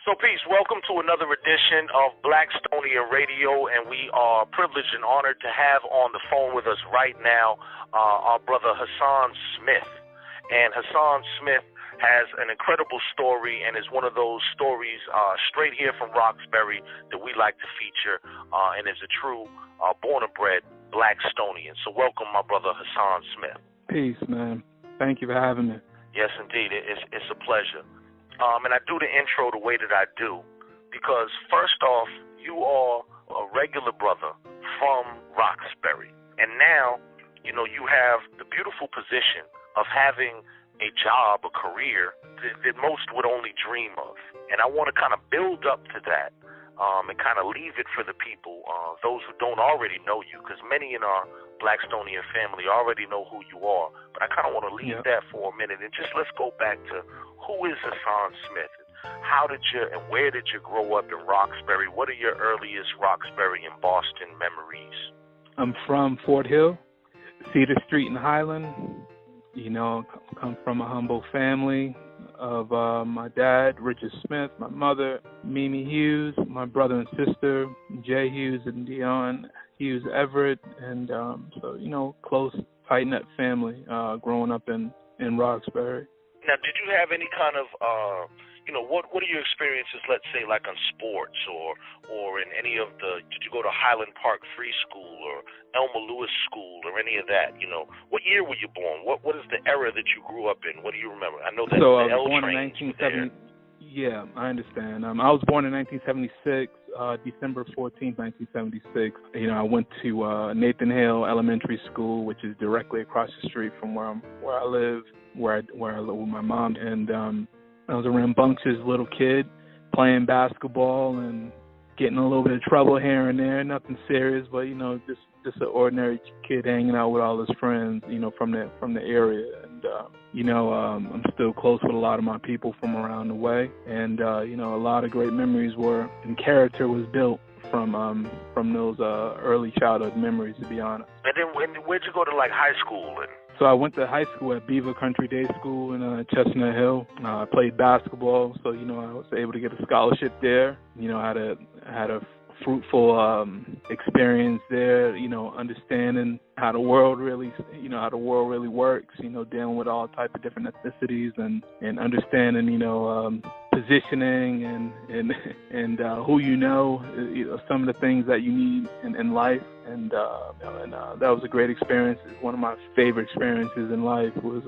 So, peace. Welcome to another edition of Blackstonian Radio, and we are privileged and honored to have on the phone with us right now our brother Hassan Smith. And Hassan Smith has an incredible story and is one of those stories straight here from Roxbury that we like to feature, and is a true born and bred Blackstonian. So, welcome, my brother Hassan Smith. Peace, man. Thank you for having me. Yes, indeed. It's a pleasure. And I do the intro the way that I do because, first off, you are a regular brother from Roxbury. And now, you have the beautiful position of having a job, a career that most would only dream of. And I want to kind of build up to that and kind of leave it for the people, those who don't already know you, because many in our Blackstonian family already know who you are. But I kind of want to leave that for a minute and just let's go back to who is Hassan Smith? How did you and where did you grow up in Roxbury? What are your earliest Roxbury and Boston memories? I'm from Fort Hill, Cedar Street in Highland. Come from a humble family of my dad, Richard Smith, my mother, Mimi Hughes, my brother and sister, Jay Hughes and Dion Hughes Everett, and close, tight-knit family growing up in Roxbury. Now, did you have any kind of, what are your experiences, let's say, like on sports or in any of did you go to Highland Park Free School or Elmer Lewis School or any of that? What year were you born? What is the era that you grew up in? What do you remember? I know that so the I was L born in 1970. Yeah, I understand. I was born in 1976, December 14th, 1976. I went to Nathan Hale Elementary School, which is directly across the street from where I live. Where I live with my mom, and I was a rambunctious little kid playing basketball and getting a little bit of trouble here and there. Nothing serious, but just an ordinary kid hanging out with all his friends, from the area. And I'm still close with a lot of my people from around the way, and a lot of great memories and character was built from those early childhood memories, to be honest. And then where'd you go to high school? So I went to high school at Beaver Country Day School in Chestnut Hill. I played basketball, so I was able to get a scholarship there. I had a fruitful experience there. Understanding how the world really works. Dealing with all types of different ethnicities and understanding positioning and who some of the things that you need in life. And that was a great experience. One of my favorite experiences in life was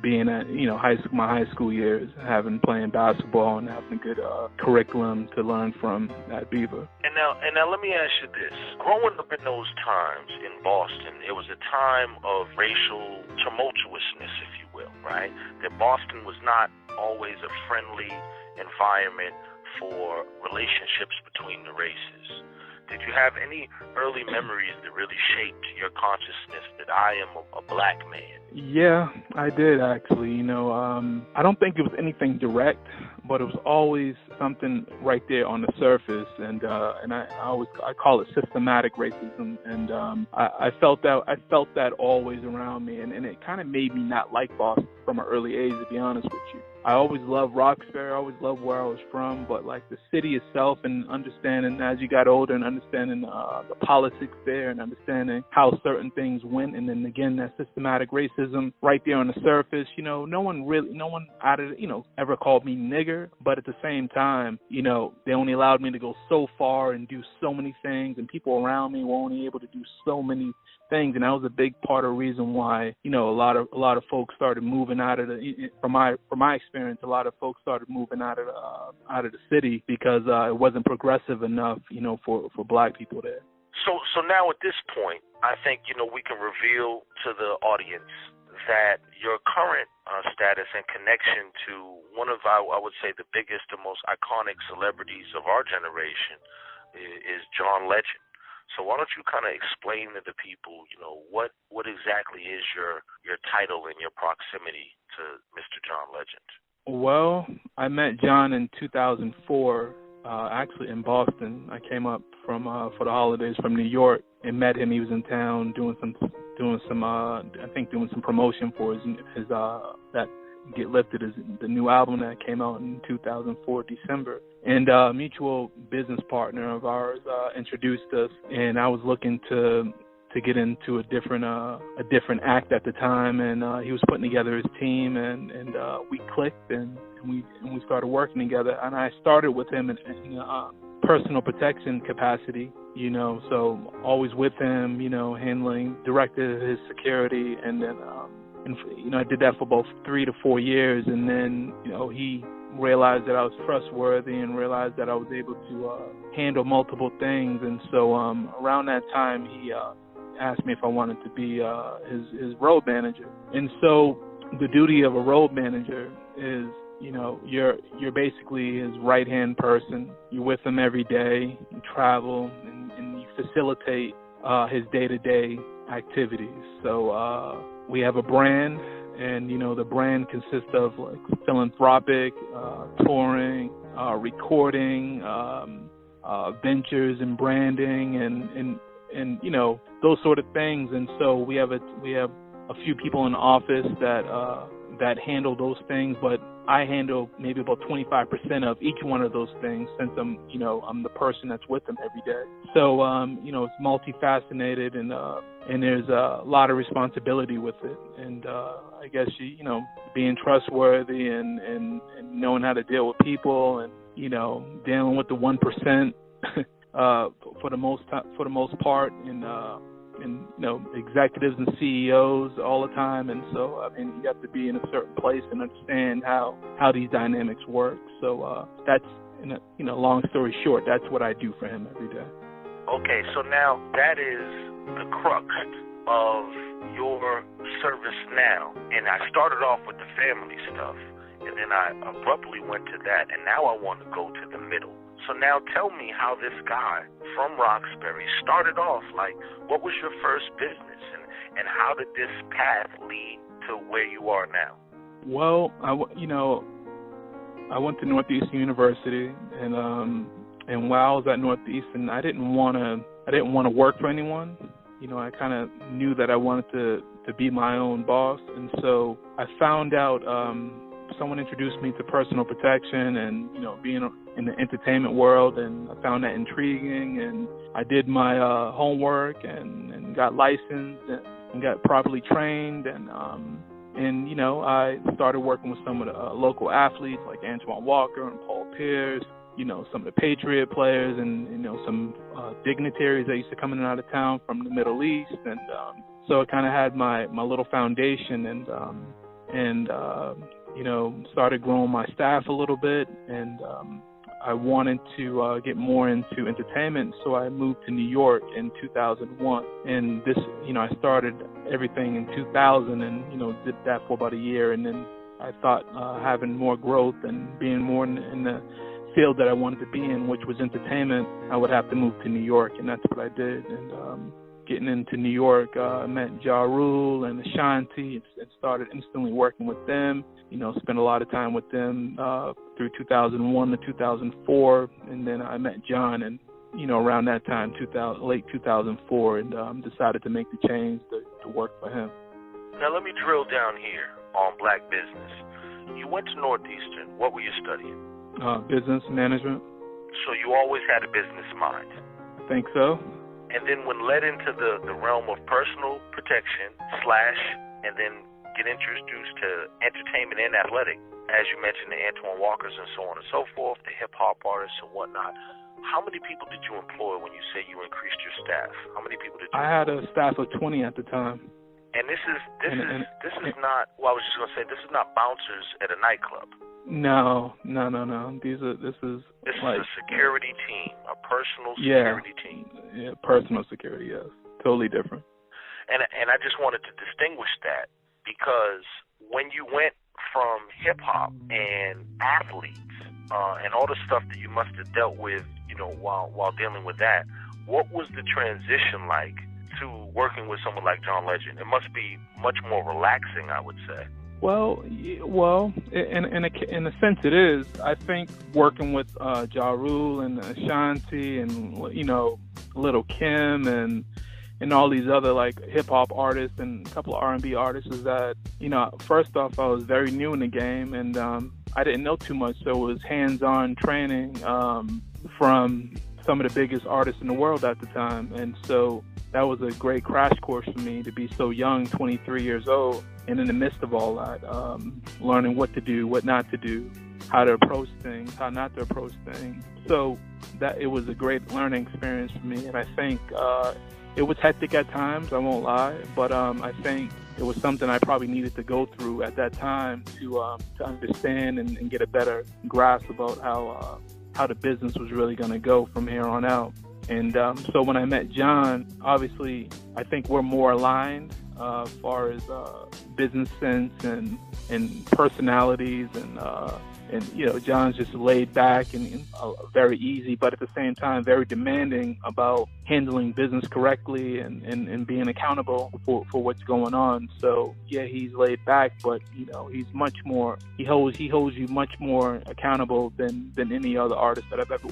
being at my high school years, playing basketball and having a good curriculum to learn from at Beaver. And now let me ask you this: growing up in those times in Boston, it was a time of racial tumultuousness, if you will, right? That Boston was not always a friendly environment for relationships between the races. Did you have any early memories that really shaped your consciousness that I am a black man? Yeah, I did actually. I don't think it was anything direct, but it was always something right there on the surface, and I call it systematic racism, and I felt that always around me, and it kind of made me not like Boston from an early age, to be honest with you. I always loved Roxbury. I always loved where I was from, but the city itself, and understanding as you got older and understanding the politics there and understanding how certain things went, and then again that systematic racism right there on the surface. No one ever called me nigger, but at the same time, they only allowed me to go so far and do so many things, and people around me were only able to do so many things, and that was a big part of the reason why a lot of folks started moving out of from my experience, a lot of folks started moving out of the city because it wasn't progressive enough, for black people there. So now at this point, I think we can reveal to the audience that your current status and connection to one of I would say the biggest and most iconic celebrities of our generation is John Legend. So why don't you kind of explain to the people, what exactly is your title and your proximity to Mr. John Legend? Well, I met John in 2004, actually in Boston. I came up for the holidays from New York and met him. He was in town doing some promotion for his that Get Lifted is the new album that came out in 2004, December. And a mutual business partner of ours introduced us, and I was looking to get into a different act at the time, and he was putting together his team, and we clicked, and we started working together. And I started with him in personal protection capacity, so always with him, directed his security, and then I did that for about 3 to 4 years, and then he realized that I was trustworthy and realized that I was able to handle multiple things, and so around that time he asked me if I wanted to be his road manager. And so the duty of a road manager is, you're basically his right-hand person. You're with him every day, you travel, and you facilitate his day-to-day activities. So we have a brand, and the brand consists of like philanthropic, touring, recording, ventures and branding, and those sort of things. And so we have a few people in the office that handle those things, but I handle maybe about 25% of each one of those things, since I'm the person that's with them every day. So it's multifaceted, and there's a lot of responsibility with it. And I guess being trustworthy and knowing how to deal with people, and dealing with the 1%. For the most part, and executives and CEOs all the time, and so you have to be in a certain place and understand how these dynamics work. So that's long story short, that's what I do for him every day. Okay, so now that is the crux of your service now, and I started off with the family stuff, and then I abruptly went to that, and now I want to go to the middle. So now tell me how this guy from Roxbury started off. Like, what was your first business, and how did this path lead to where you are now? Well, I went to Northeastern University, and while I was at Northeastern, I didn't want to work for anyone. I kind of knew that I wanted to be my own boss, and so I found out. Someone introduced me to personal protection and, being in the entertainment world, and I found that intriguing, and I did my homework and got licensed and got properly trained, and I started working with some of the local athletes like Antoine Walker and Paul Pierce, some of the Patriot players, and some dignitaries that used to come in and out of town from the Middle East, and so I kind of had my little foundation, and started growing my staff a little bit, and I wanted to get more into entertainment, so I moved to New York in 2001. And this, I started everything in 2000, and did that for about a year, and then I thought having more growth and being more in the field that I wanted to be in, which was entertainment, I would have to move to New York, and that's what I did. And getting into New York, I met Ja Rule and Ashanti, and started instantly working with them. Spent a lot of time with them through 2001 to 2004, and then I met John, and around that time, late 2004, and decided to make the change to work for him. Now let me drill down here on Black business. You went to Northeastern. What were you studying? Business management. So you always had a business mind? I think so. And then when led into the realm of personal protection / and then get introduced to entertainment and athletic, as you mentioned, the Antoine Walkers and so on and so forth, the hip-hop artists and whatnot. How many people did you employ when you say you increased your staff? How many people did you employ? I had a staff of 20 at the time. And this is not, well, I was just going to say, this is not bouncers at a nightclub. No. This is like a security team, a personal security team. Yeah, personal security, yes. Totally different. And I just wanted to distinguish that, because when you went from hip-hop and athletes and all the stuff that you must have dealt with, while dealing with that, what was the transition like to working with someone like John Legend? It must be much more relaxing, I would say. Well, in a sense it is. I think working with Ja Rule and Ashanti and Little Kim and and all these other like hip hop artists and a couple of R&B artists is that, first off, I was very new in the game, and I didn't know too much, so it was hands-on training from some of the biggest artists in the world at the time. And so that was a great crash course for me to be so young, 23 years old, and in the midst of all that, learning what to do, what not to do, how to approach things, how not to approach things. So that it was a great learning experience for me, and I think it was hectic at times, I won't lie, but I think it was something I probably needed to go through at that time to understand and get a better grasp about how the business was really going to go from here on out. And so when I met John, obviously I think we're more aligned as far as business sense and personalities, and John's just laid back and very easy, but at the same time very demanding about handling business correctly and being accountable for what's going on. So yeah, he's laid back, but he's much more. He holds you much more accountable than any other artist that I've ever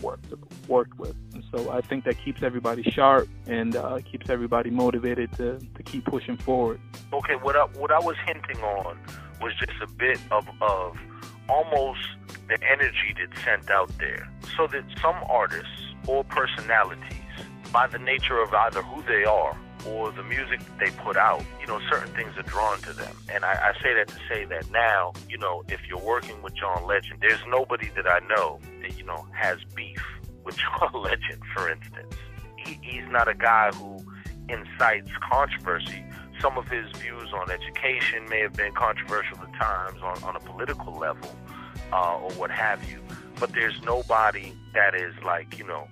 worked with. And so I think that keeps everybody sharp and keeps everybody motivated to keep pushing forward. Okay, what I was hinting on was just a bit of almost the energy that's sent out there, so that some artists or personalities, by the nature of either who they are or the music that they put out, certain things are drawn to them. And I say that to say that now, if you're working with John Legend, there's nobody that I know that, has beef with John Legend, for instance. He's not a guy who incites controversy. Some of his views on education may have been controversial at times on a political level, or what have you. But there's nobody that is like, you don't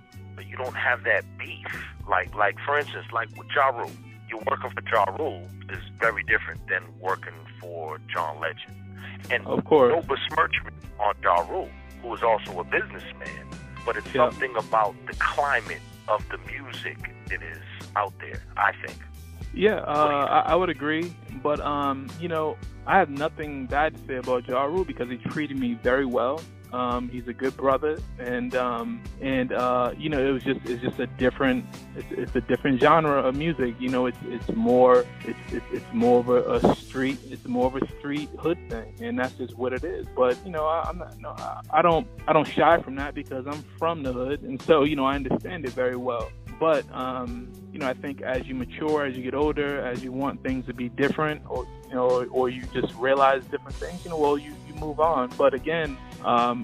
have that beef. Like for instance, like with Ja Rule. You're working for Ja Rule is very different than working for John Legend. And of course, no besmirchment on Ja Rule, who is also a businessman. But it's something about the climate of the music that is out there, I think. Yeah, I would agree, but I have nothing bad to say about Ja Rule because he treated me very well. He's a good brother, and it's just a different genre of music. It's more of a street hood thing, and that's just what it is. But I don't shy from that because I'm from the hood, and so I understand it very well. But I think as you mature, as you get older, as you want things to be different, or you just realize different things, you move on. But again,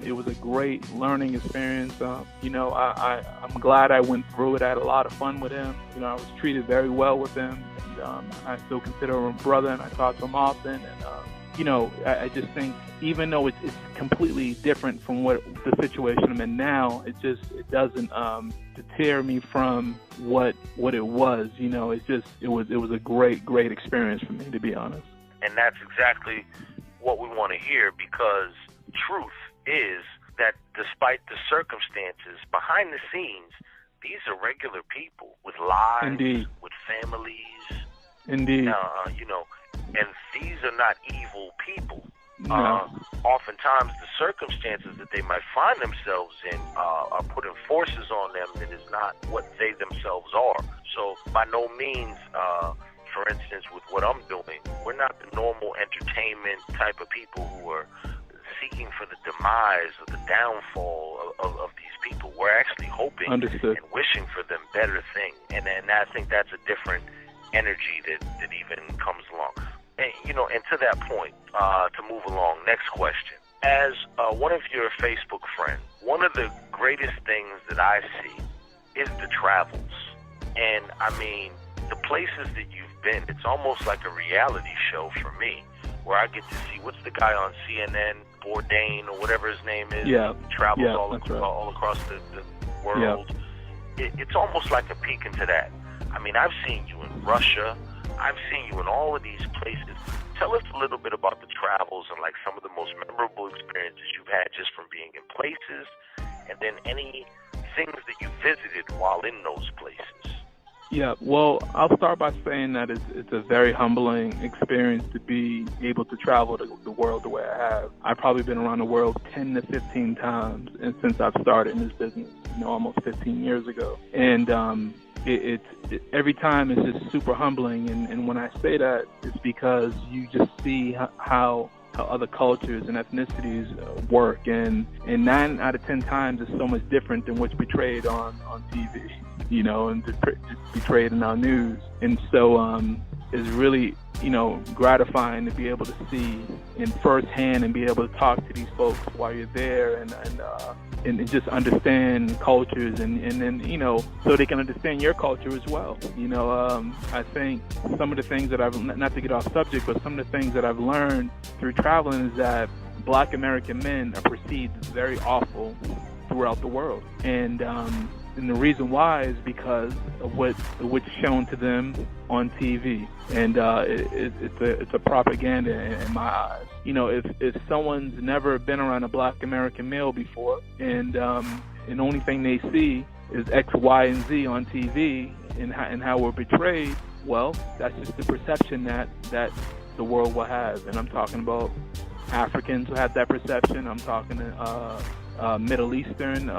it was a great learning experience. I'm glad I went through it. I had a lot of fun with him. I was treated very well with him, and I still consider him a brother, and I talk to him often. And I just think even though it's completely different from what the situation I'm in now, it doesn't deter me from what it was. It was a great experience for me, to be honest. And that's exactly what we want to hear, because truth is that despite the circumstances behind the scenes, these are regular people with lives, Indeed. With families. Indeed. And these are not evil people. No. Oftentimes the circumstances that they might find themselves in are putting forces on them that is not what they themselves are. So by no means, for instance, with what I'm doing, we're not the normal entertainment type of people who are seeking for the demise or the downfall of these people. We're actually hoping Understood. and wishing for them better things. And I think that's a different energy that even comes along. And to that point, to move along, next question. As one of your Facebook friends, one of the greatest things that I see is the travels. And I mean, the places that you've been, it's almost like a reality show for me, where I get to see, what's the guy on CNN, Bourdain, or whatever his name is? Yeah. He travels right. all across the world. Yeah. It's almost like a peek into that. I mean, I've seen you in Russia. I've seen you in all of these places. Tell us a little bit about the travels and like some of the most memorable experiences you've had just from being in places, and then any things that you visited while in those places. Yeah, well, I'll start by saying that it's a very humbling experience to be able to travel the world the way I have. I've probably been around the world 10 to 15 times, and since I've started in this business, almost 15 years ago. And every time it's just super humbling. And when I say that, it's because you just see how other cultures and ethnicities work, and 9 out of 10 times it's so much different than what's portrayed on TV, and just portrayed in our news. And so it's really, gratifying to be able to see in firsthand and be able to talk to these folks while you're there, and just understand cultures, and then, so they can understand your culture as well. I think some of the things that I've, not to get off subject, but some of the things that I've learned through traveling is that Black American men are perceived as very awful throughout the world. And the reason why is because of what's shown to them on TV, and it's a propaganda in my eyes. If someone's never been around a Black American male before, and the only thing they see is X, Y, and Z on TV, and how we're portrayed, well, that's just the perception that the world will have. And I'm talking about Africans who have that perception. I'm talking Middle Eastern,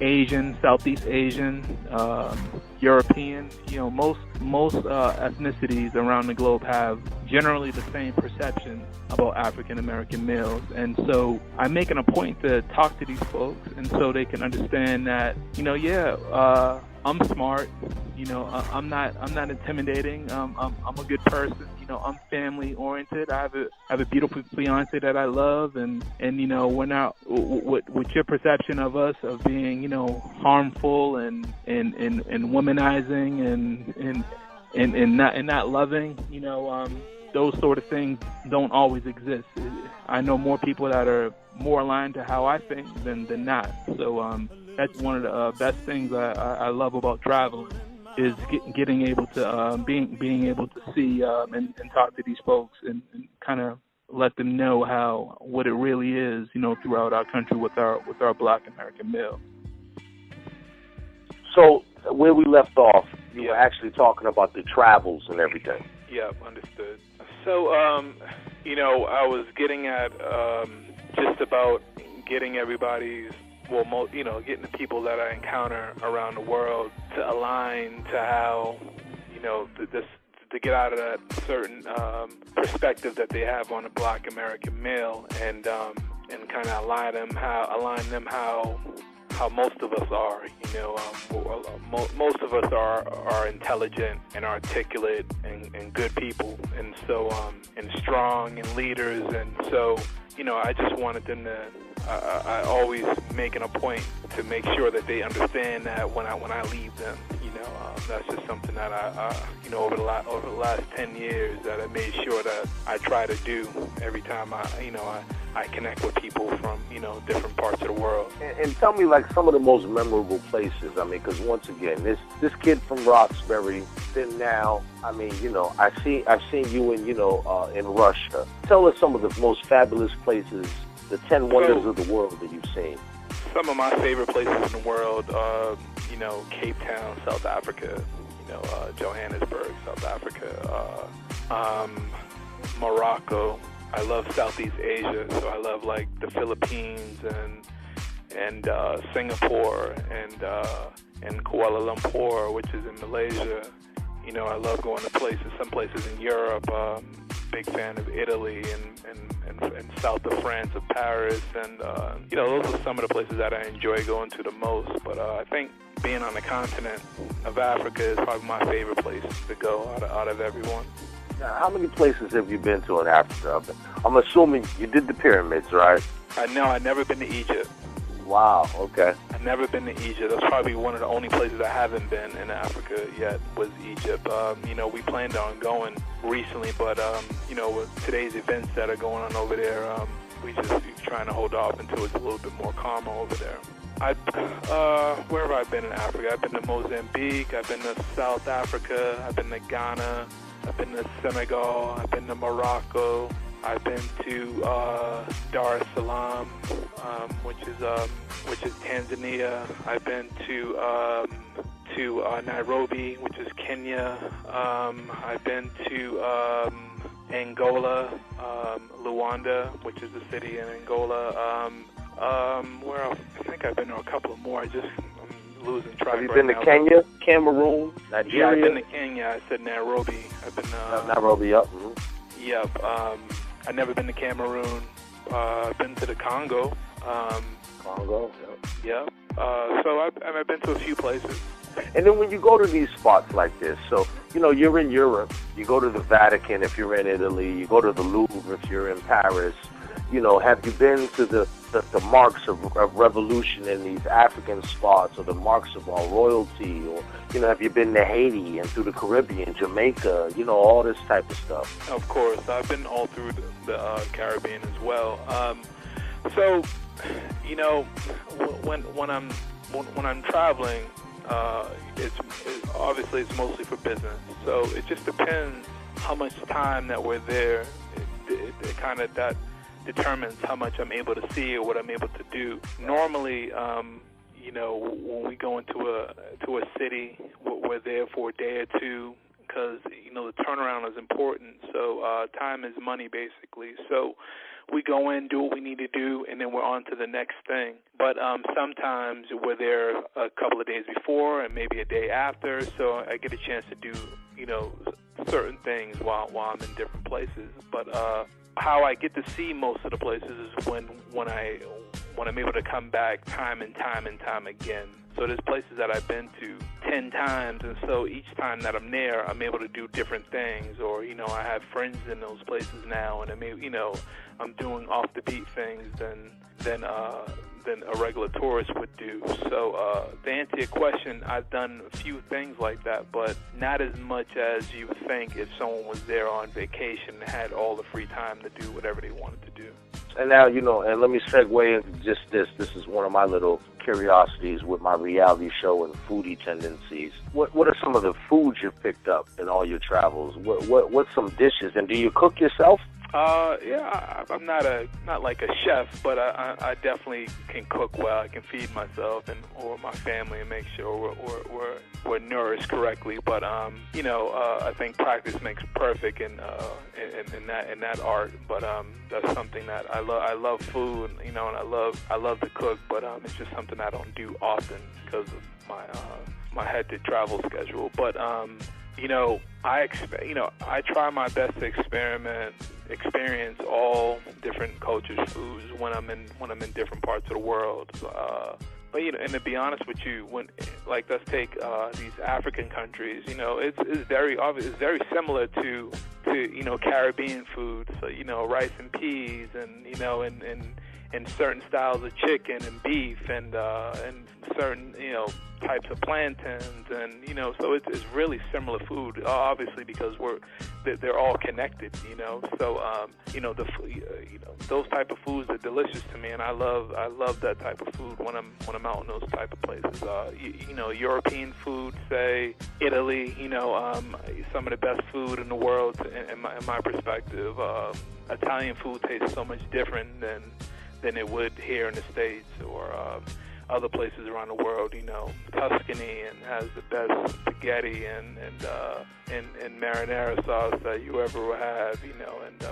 Asian, Southeast Asian, European. Most ethnicities around the globe have generally the same perception about African American males. And so I'm making a point to talk to these folks, and so they can understand that, I'm smart. I'm not intimidating. I'm a good person. I'm family oriented. I have a beautiful fiance that I love, and we're not with your perception of us of being harmful and womanizing and not loving. Those sort of things don't always exist. I know more people that are more aligned to how I think than not. So that's one of the best things I love about traveling, is getting able to being able to see and talk to these folks and kind of let them know what it really is, throughout our country with our Black American male. So where we left off, you were actually talking about the travels and everything. Yeah, understood. So I was getting at just about getting everybody's, getting the people that I encounter around the world to align to how, to get out of that certain perspective that they have on a Black American male, and kind of align them how most of us are. Most of us are intelligent and articulate and good people, and so and strong and leaders, and so I just wanted them to. I always making a point to make sure that they understand that when I leave them, that's just something that I over the last 10 years that I made sure that I try to do every time I connect with people from different parts of the world. And tell me, like, some of the most memorable places. I mean, because once again, this kid from Roxbury, then now, I mean, I've seen you in Russia. Tell us some of the most fabulous places, the 10 wonders of the world that you've seen. Some of my favorite places in the world, Cape Town, South Africa, Johannesburg, South Africa, Morocco. I love Southeast Asia, so I love like the Philippines and Singapore and Kuala Lumpur, which is in Malaysia. I love going to some places in Europe. Big fan of Italy and south of France, of Paris, and those are some of the places that I enjoy going to the most. But I think being on the continent of Africa is probably my favorite place to go out of everyone. Now, how many places have you been to in Africa? I'm assuming you did the pyramids, right? No, I've never been to Egypt. Wow, okay. I've never been to Egypt. That's probably one of the only places I haven't been in Africa yet was Egypt. We planned on going recently, but, with today's events that are going on over there, we're trying to hold off until it's a little bit more calmer over there. Where have I been in Africa? I've been to Mozambique, I've been to South Africa, I've been to Ghana, I've been to Senegal, I've been to Morocco, I've been to Dar es Salaam, which is Tanzania. I've been to Nairobi, which is Kenya. I've been to Angola, Luanda, which is the city in Angola. Where else? I think I've been to a couple of more. I'm losing track. Have you been to Kenya, Cameroon, Nigeria? Yeah, I've been to Kenya. I said Nairobi. I've been Nairobi up. Yep. I've never been to Cameroon. I've been to the Congo. Congo. Yep. So I've been to a few places. And then when you go to these spots like this, so, you know, you're in Europe, you go to the Vatican if you're in Italy, you go to the Louvre if you're in Paris, you know, have you been to the marks of revolution in these African spots, or the marks of our royalty, or, you know, have you been to Haiti and through the Caribbean, Jamaica, you know, all this type of stuff? Of course. I've been all through the Caribbean as well. So, you know, when I'm traveling, it's obviously it's mostly for business. So it just depends how much time that we're there. It kind of that determines how much I'm able to see or what I'm able to do. Normally, you know, when we go into a city, we're there for a day or two because, you know, the turnaround is important. So time is money, basically. So we go in, do what we need to do, and then we're on to the next thing. But sometimes we're there a couple of days before and maybe a day after, so I get a chance to do, you know, certain things while I'm in different places. But how I get to see most of the places is when I'm able to come back time and time again. So there's places that I've been to 10 times, and so each time that I'm there, I'm able to do different things. Or, you know, I have friends in those places now, and I'm doing off the beat things than a regular tourist would do. So to answer your question, I've done a few things like that, but not as much as you would think if someone was there on vacation and had all the free time to do whatever they wanted to do. And now, you know, and let me segue into just this. This is one of my little curiosities with my reality show and foodie tendencies. What are some of the foods you've picked up in all your travels? What's some dishes? And do you cook yourself? Yeah, I'm not like a chef, but I definitely can cook well. I can feed myself or my family and make sure we're nourished correctly. But you know, I think practice makes perfect in that art. But that's something that I love. I love food, you know, and I love to cook. But it's just something I don't do often because of my hectic travel schedule. But you know, I try my best to experience all different cultures' foods when I'm in different parts of the world. But you know, and to be honest with you, let's take these African countries, you know, it's very obvious, it's very similar to you know, Caribbean food. So, you know, rice and peas, and you know, and certain styles of chicken and beef, and certain, you know, types of plantains, and you know, so it's really similar food, obviously, because they're all connected, you know. So you know, those type of foods are delicious to me, and I love that type of food when I'm out in those type of places. You know, European food, say Italy, you know, some of the best food in the world in my perspective. Italian food tastes so much different than it would here in the States, or other places around the world. You know, Tuscany and has the best spaghetti and marinara sauce that you ever will have. You know, and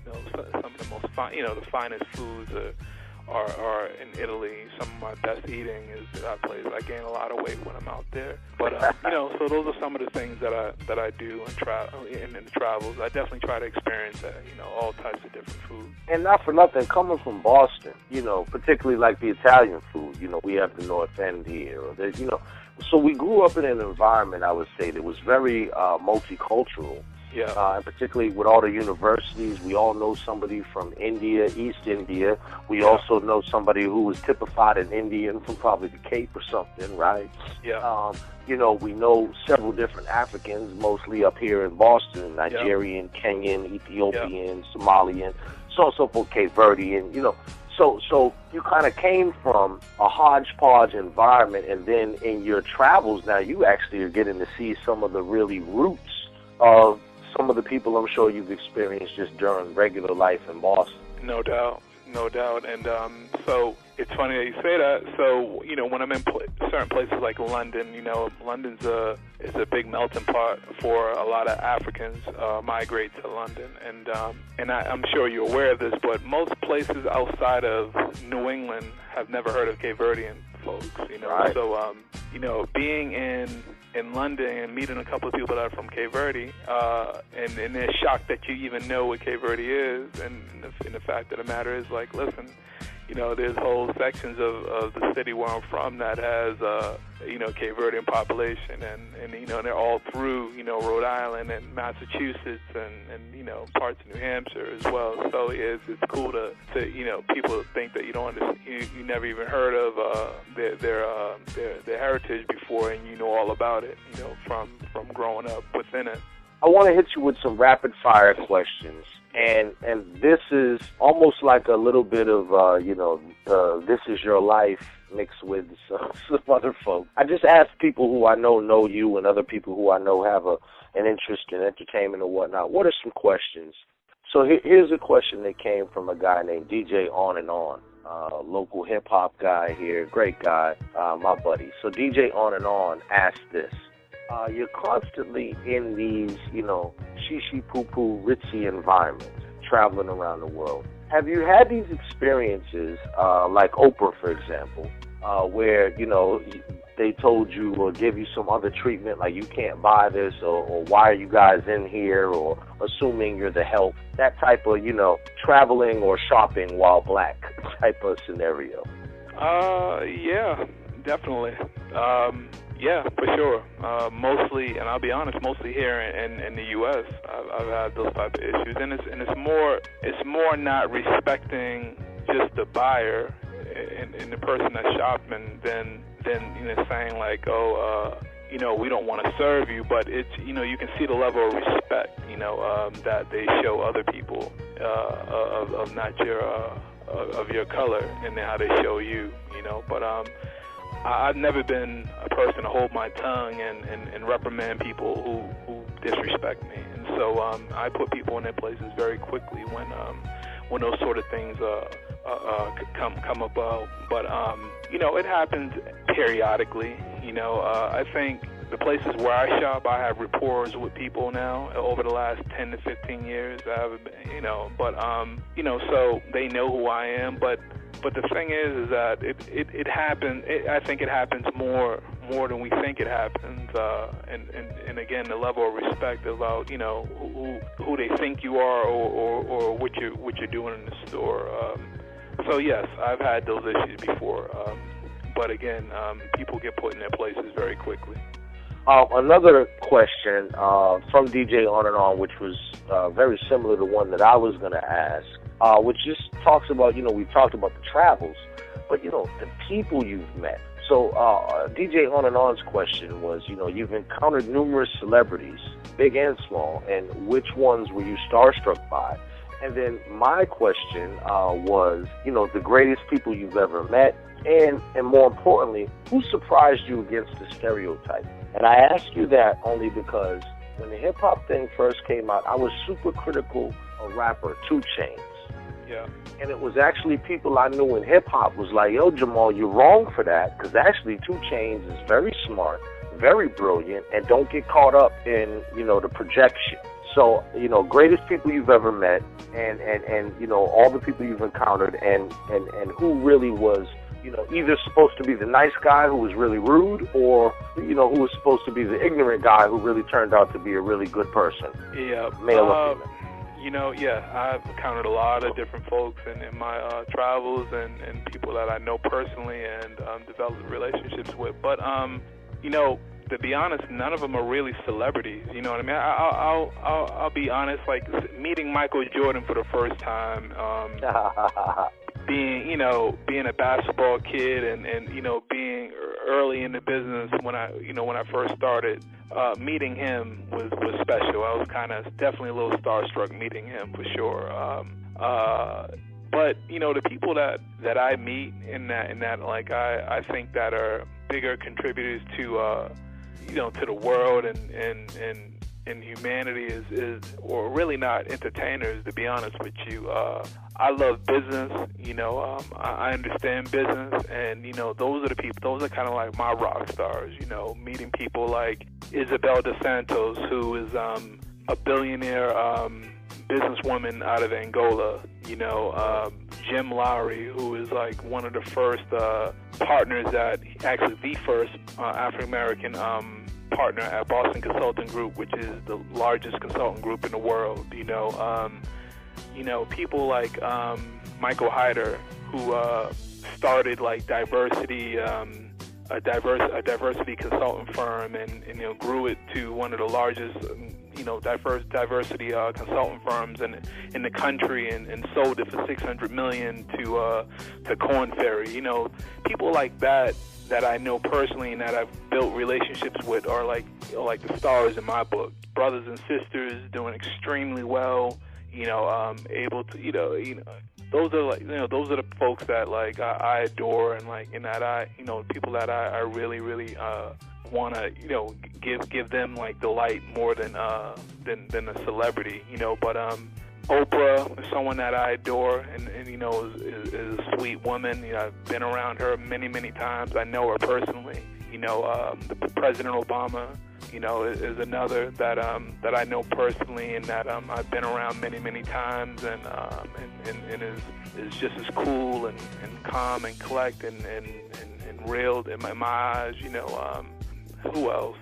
you know, some of the the finest foods are in Italy. Some of my best eating is that place. I gain a lot of weight when I'm out there. But you know, so those are some of the things that I do in the travels. I definitely try to experience you know, all types of different food. And not for nothing, coming from Boston, you know, particularly like the Italian food. You know, we have the North End here, or you know, so we grew up in an environment, I would say, that was very multicultural. Yeah. And particularly with all the universities, we all know somebody from India, East India. We also know somebody who was typified an Indian from probably the Cape or something, right? Yeah. You know, we know several different Africans, mostly up here in Boston, Nigerian, Kenyan, Ethiopian, Somalian, so on and so forth, Cape Verdean, you know. So you kind of came from a hodgepodge environment, and then in your travels now, you actually are getting to see some of the really roots of some of the people I'm sure you've experienced just during regular life in Boston. No doubt. And so it's funny that you say that. So, you know, when I'm in certain places like London, you know, London's is a big melting pot for a lot of Africans migrate to London. And I'm sure you're aware of this, but most places outside of New England have never heard of Cape Verdean folks, you know. Right. So being in London and meeting a couple of people that are from Cape Verde, and they're shocked that you even know what Cape Verde is, and the fact of the matter is, like, listen, there's whole sections of the city where I'm from that has, Cape Verdean population, and they're all through, Rhode Island and Massachusetts and parts of New Hampshire as well. So it's cool to people think that you don't understand, you never even heard of their heritage before, and you know all about it, from growing up within it. I want to hit you with some rapid fire questions. And this is almost like a little bit of, this is your life mixed with some other folk. I just ask people who I know you, and other people who I know have an interest in entertainment or whatnot. What are some questions? So here's a question that came from a guy named DJ On and On, local hip-hop guy here, great guy, my buddy. So DJ On and On asked this. You're constantly in these, shishi poo poo ritzy environments, traveling around the world. Have you had these experiences, like Oprah, for example, where, they told you or give you some other treatment, like you can't buy this, or why are you guys in here, or assuming you're the help, that type of, traveling or shopping while black type of scenario? Yeah, definitely. Yeah, for sure. Mostly, and I'll be honest, mostly here in the U.S., I've had those type of issues, and it's more not respecting just the buyer and the person that's shopping than saying like, we don't want to serve you, but it's you can see the level of respect that they show other people of not your of your color, and how they show you, but I've never been a person to hold my tongue and reprimand people who disrespect me, and so I put people in their places very quickly when those sort of things come about. But it happens periodically. I think the places where I shop, I have rapport with people now over the last 10 to 15 years. So they know who I am, but the thing is that it happens. I think it happens more than we think it happens. And again, the level of respect about who they think you are, or what you're doing in the store. So yes, I've had those issues before. But again, people get put in their places very quickly. Another question from DJ On and On, which was very similar to one that I was going to ask, which just talks about, we've talked about the travels, but, the people you've met. So DJ On and On's question was, you've encountered numerous celebrities, big and small, and which ones were you starstruck by? And then my question was, the greatest people you've ever met, and more importantly, who surprised you against the stereotype? And I ask you that only because when the hip-hop thing first came out, I was super critical of rapper 2 Chainz. Yeah. And it was actually people I knew in hip-hop was like, yo, Jamal, you're wrong for that, because actually 2 Chainz is very smart, very brilliant, and don't get caught up in, the projection. So, greatest people you've ever met, and all the people you've encountered, and who really was, either supposed to be the nice guy who was really rude, or, who was supposed to be the ignorant guy who really turned out to be a really good person. Yeah. Male or female. I've encountered a lot of different folks in my travels, and people that I know personally and developed relationships with. But, to be honest, none of them are really celebrities. You know what I mean? I'll be honest, like meeting Michael Jordan for the first time, being a basketball kid and being early in the business when I first started, meeting him was special. I was definitely a little starstruck meeting him for sure. But the people that I meet in that like I think that are bigger contributors to to the world and humanity is or really not entertainers, to be honest with you. I love business, I understand business, and those are the people. Those are kind of like my rock stars. Meeting people like Isabel DeSantos, who is a billionaire businesswoman out of Angola, Jim Lowry, who is like one of the first partners actually the first African-American partner at Boston Consulting Group, which is the largest consulting group in the world. People like Michael Hyder, who started like a diversity consultant firm, and grew it to one of the largest diversity consultant firms in the country, and sold it for $600 million to Korn Ferry. People like that I know personally and that I've built relationships with are like the stars in my book. Brothers and sisters doing extremely well. Able to those are the folks that like I adore, and that I people that I really want to give them like delight more than a celebrity. But Oprah is someone that I adore, and is a sweet woman. I've been around her many times. I know her personally. The President Obama, is another that I know personally, and that I've been around many times, and is just as cool and calm and collect and real in my eyes. Who else?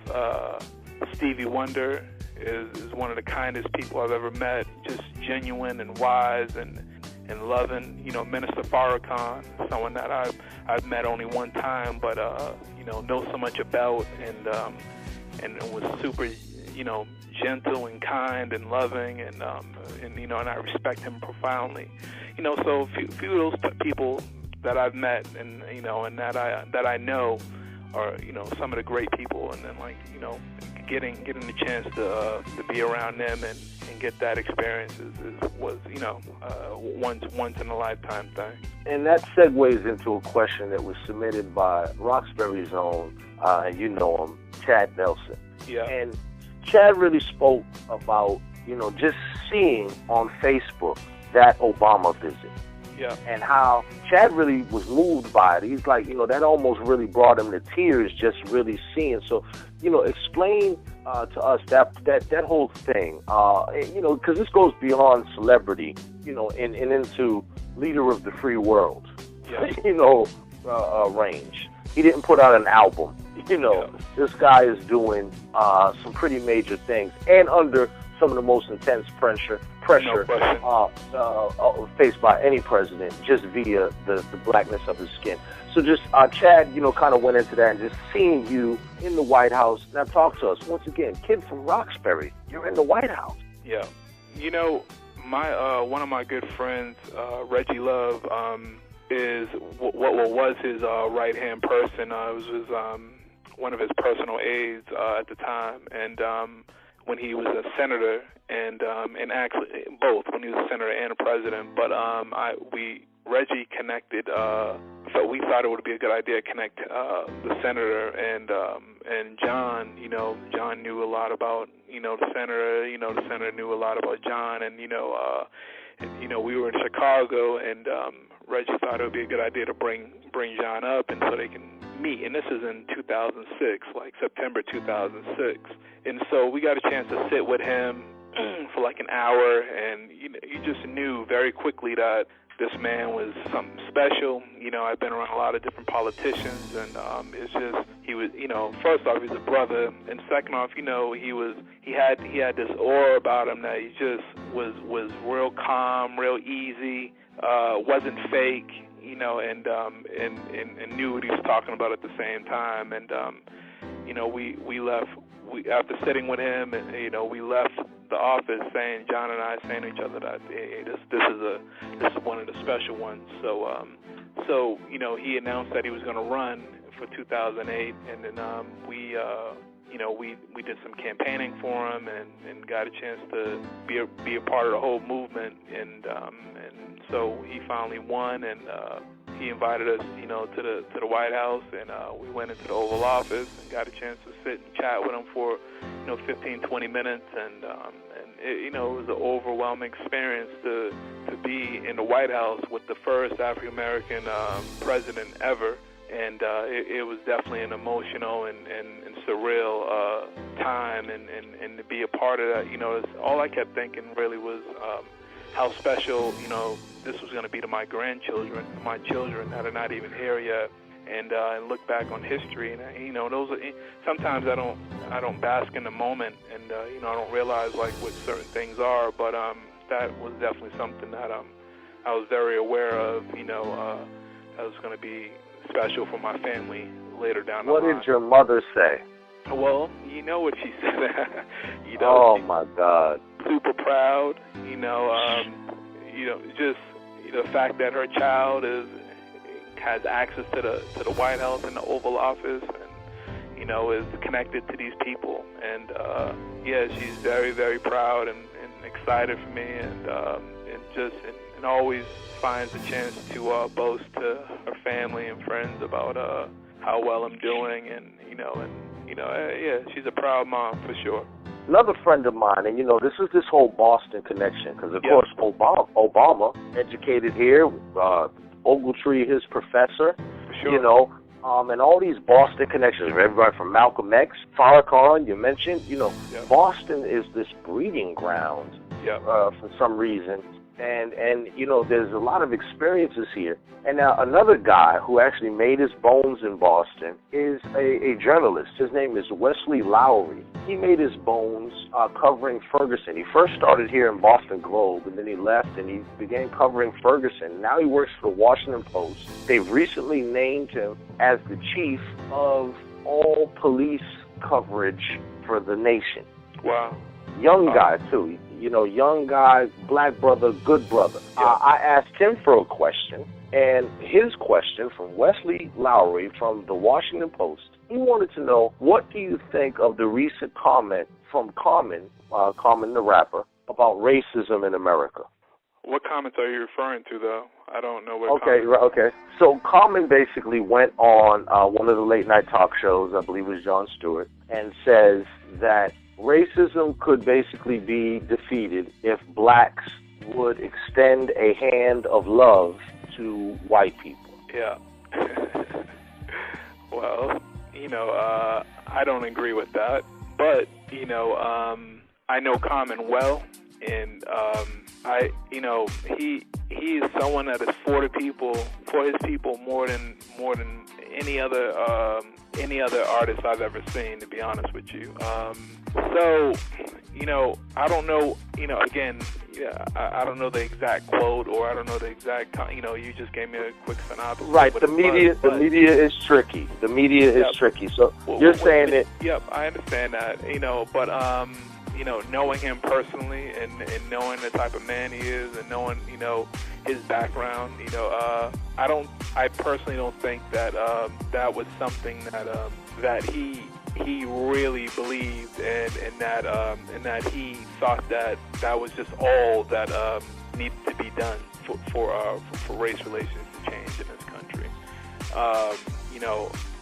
Stevie Wonder is one of the kindest people I've ever met. Just genuine and wise and loving. Minister Farrakhan, someone that I've met only one time, but know so much about, and was super, gentle and kind and loving, and I respect him profoundly. So a few of those people that I've met, and and that I know are some of the great people, and then getting the chance to be around them and get that experience was once in a lifetime thing. And that segues into a question that was submitted by Roxbury's own, and you know him, Chad Nelson. Yeah. And Chad really spoke about just seeing on Facebook that Obama visit. Yeah. And how Chad really was moved by it. He's like, that almost really brought him to tears, just really seeing. So, explain to us that whole thing, because this goes beyond celebrity, and into leader of the free world, range. He didn't put out an album. This guy is doing some pretty major things, and under some of the most intense pressure faced by any president, just via the blackness of his skin. So just Chad, kind of went into that, and just seeing you in the White House. Now talk to us once again, kid from Roxbury. You're in the White House. Yeah, my one of my good friends, Reggie Love, is what was his right-hand person. It was his, one of his personal aides at the time, and when he was a senator, and actually both, when he was a senator and a president. But Reggie connected, so we thought it would be a good idea to connect the senator and John. John knew a lot about the senator. The senator knew a lot about John, and we were in Chicago, and Reggie thought it would be a good idea to bring John up, and so they can meet. And this is in 2006, like September 2006. And so we got a chance to sit with him for like an hour, and you just knew very quickly that this man was something special. I've been around a lot of different politicians, and it's just he was, first off, he's a brother, and second off, he had this aura about him that he just was real calm, real easy, wasn't fake, and knew what he was talking about at the same time. And we left. After sitting with him, and we left the office John and I saying to each other that, hey, this is one of the special ones. So he announced that he was going to run for 2008, and then we did some campaigning for him, and got a chance to be a part of the whole movement, and so he finally won, and he invited us, to the White House, and we went into the Oval Office and got a chance to sit and chat with him for 15, 20 minutes, and it was an overwhelming experience to be in the White House with the first African American president ever, and it was definitely an emotional and surreal time, and to be a part of that, all I kept thinking really was how special, this was going to be to my grandchildren, my children that are not even here yet, and look back on history, and those are, sometimes I don't bask in the moment, and I don't realize like what certain things are, but that was definitely something that I was very aware of, that was going to be special for my family later down the line. What did your mother say? Well, you know what she said. Oh my God! Super proud. Just the fact that her child has access to the White House and the Oval Office, and is connected to these people, and she's very, very proud and excited for me, and always finds a chance to boast to her family and friends about how well I'm doing, and she's a proud mom for sure. Another friend of mine, and this is this whole Boston connection, because of course Obama educated here, Ogletree his professor, for sure. And all these Boston connections, everybody from Malcolm X, Farrakhan, you mentioned, Boston is this breeding ground for some reason. And there's a lot of experiences here. And now another guy who actually made his bones in Boston is a journalist. His name is Wesley Lowery. He made his bones covering Ferguson. He first started here in Boston Globe, and then he left, and he began covering Ferguson. Now he works for the Washington Post. They've recently named him as the chief of all police coverage for the nation. Wow. Young guy, too. Young guy, black brother, good brother. Yeah. I asked him for a question, and his question from Wesley Lowery from the Washington Post, he wanted to know, what do you think of the recent comment from Common the rapper, about racism in America? What comments are you referring to, though? I don't know what Okay. So Common basically went on one of the late-night talk shows, I believe it was Jon Stewart, and says that racism could basically be defeated if blacks would extend a hand of love to white people. Yeah. Well, I don't agree with that, but, I know Common well, and he is someone that is for his people more than any other artist I've ever seen, to be honest with you. So, I don't know, again, I don't know the exact quote, or I don't know the exact, you just gave me a quick synopsis. Right, the media is tricky. The media is tricky. So you're saying that... Yep, I understand that, but, knowing him personally and knowing the type of man he is, and knowing, his background, I personally don't think that that was something that he really believed, and that he thought that was just all that needed to be done for race relations to change in this country.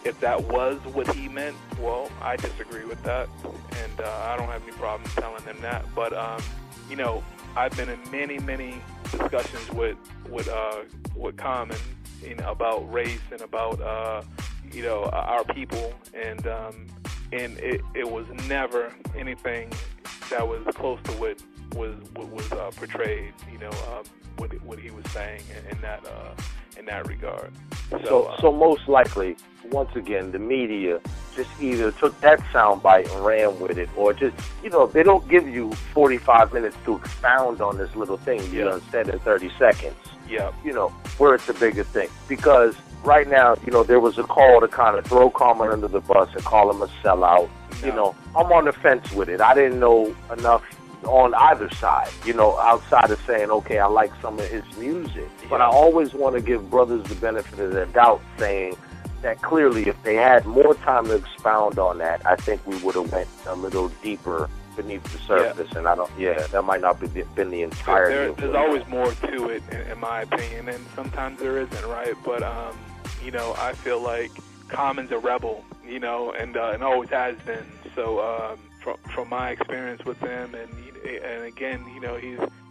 If that was what he meant, well, I disagree with that, and I don't have any problem telling him that. But I've been in many discussions with Common, about race and about our people, and it was never anything that was close to what was portrayed. What he was saying in that regard. So most likely, once again, the media just either took that soundbite and ran with it, or just, they don't give you 45 minutes to expound on this little thing you said in 30 seconds. Yeah. Where it's a bigger thing. Because right now, there was a call to kind of throw Common under the bus and call him a sellout. No. I'm on the fence with it. I didn't know enough on either side, outside of saying, okay, I like some of his music. But I always want to give brothers the benefit of the doubt, saying that clearly if they had more time to expound on that, I think we would have went a little deeper beneath the surface. And that might not be been the entirety. There's always more to it, in my opinion, and sometimes there isn't, right? But, I feel like Common's a rebel, and always has been. So, from my experience with him, and again,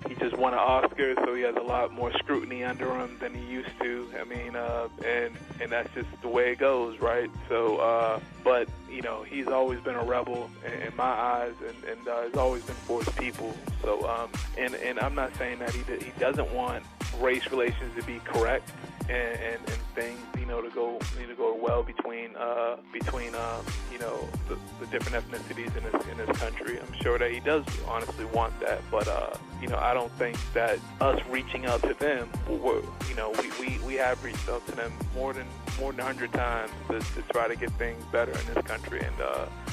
he just won an Oscar, so he has a lot more scrutiny under him than he used to. I mean, and that's just the way it goes, right? So, but you know, he's always been a rebel in my eyes, and has always been for his people. So, and I'm not saying that he doesn't want race relations to be correct and things, you know, to go well between you know, the different ethnicities in this country. I'm sure that he does honestly want that, but you know, I don't think that us reaching out to them, you know, we have reached out to them more than 100 times to try to get things better in this country,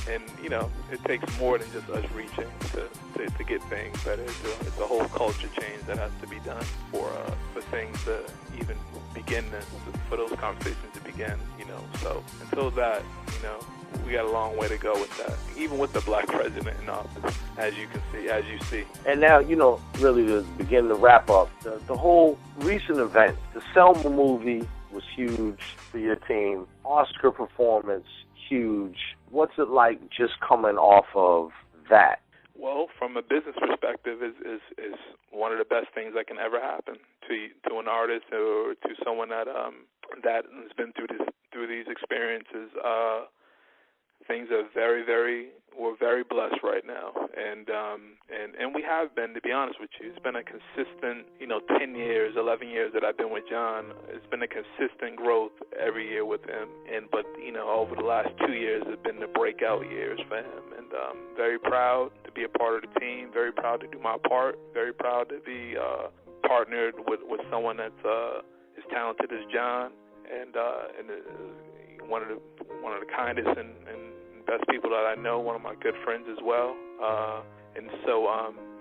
and you know, it takes more than just us reaching to get things better. It's a whole culture change that has to be done for things to even begin, for those conversations to begin, you know. So until that, you know, we got a long way to go with that, even with the black president in office, as you see. And now, you know, really to begin to wrap up, the whole recent event, the Selma movie was huge for your team. Oscar performance, huge. What's it like just coming off of that? Well, from a business perspective, is one of the best things that can ever happen to an artist or to someone that has been through these experiences. Things are we're very blessed right now, and we have been, to be honest with you. It's been a consistent, you know, 10 years, 11 years that I've been with John. It's been a consistent growth every year with him, but you know, over the last 2 years have been the breakout years for him, and very proud to be a part of the team, very proud to do my part, very proud to be partnered with someone that's as talented as John, and one of the kindest and best people that I know, one of my good friends as well. And so,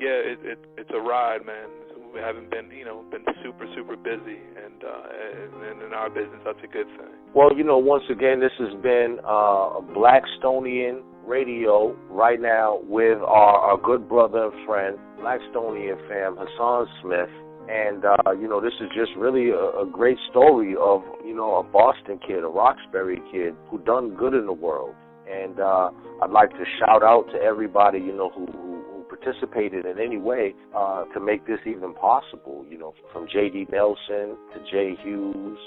yeah, it's a ride, man. We haven't been super busy, and in our business, that's a good thing. Well, you know, once again, this has been Blackstonian Radio right now with our good brother and friend, Blackstonian fam, Hassan Smith. And, you know, this is just really a great story of, you know, a Boston kid, a Roxbury kid who done good in the world. And I'd like to shout out to everybody, you know, who participated in any way to make this even possible, you know, from J.D. Nelson to Jay Hughes.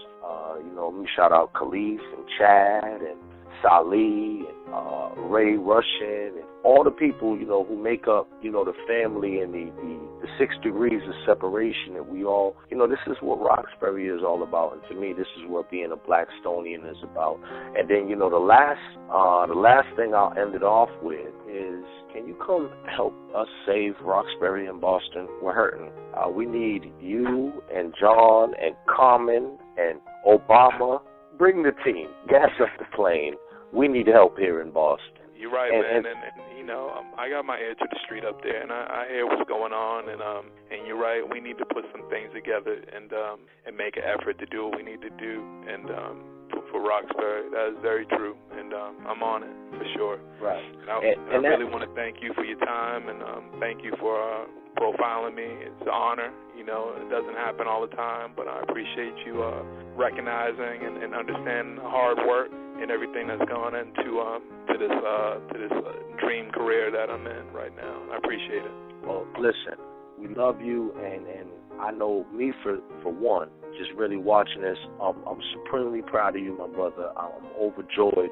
You know, let me shout out Khalif and Chad and Salih and Ray Russian and all the people, you know, who make up, you know, the family and the 6 degrees of separation that we all, you know, this is what Roxbury is all about. And to me, this is what being a Blackstonian is about. And then, you know, the last thing I'll end it off with is, can you come help us save Roxbury in Boston? We're hurting. We need you and John and Carmen and Obama. Bring the team. Gas up the plane. We need help here in Boston. You're right, man. And you know, I got my ear to the street up there, and I hear what's going on. And you're right. We need to put some things together and make an effort to do what we need to do. And for Roxbury, that is very true. And I'm on it for sure. Right. And I really want to thank you for your time, and thank you for profiling me. It's an honor. You know, it doesn't happen all the time, but I appreciate you recognizing and understanding the hard work and everything that's gone into this dream career that I'm in right now. I appreciate it. Well, listen, we love you, and I know me for one, just really watching this, I'm supremely proud of you, my brother. I'm overjoyed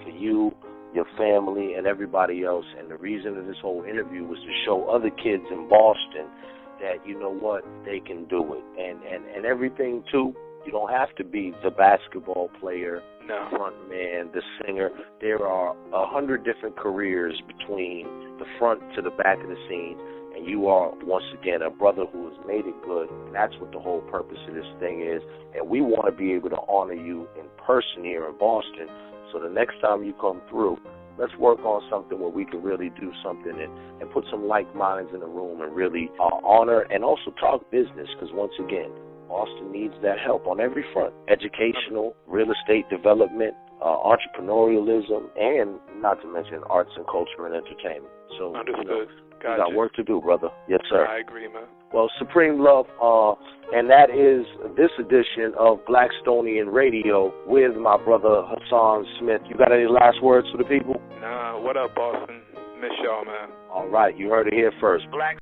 for you, your family, and everybody else. And the reason of this whole interview was to show other kids in Boston that, you know what, they can do it. And everything, too. You don't have to be the basketball player, no, front man, the singer. There are 100 different careers between the front to the back of the scenes. And you are, once again, a brother who has made it good. And that's what the whole purpose of this thing is. And we want to be able to honor you in person here in Boston. So the next time you come through, let's work on something where we can really do something and put some like minds in the room and really honor and also talk business. Because once again, Boston needs that help on every front: educational, real estate development, entrepreneurialism, and not to mention arts and culture and entertainment. So, understood. You know, you got work to do, brother. Yes, sir. I agree, man. Well, supreme love, and that is this edition of Blackstonian Radio with my brother Hassan Smith. You got any last words for the people? Nah, what up, Boston? Miss y'all, man. All right, you heard it here first.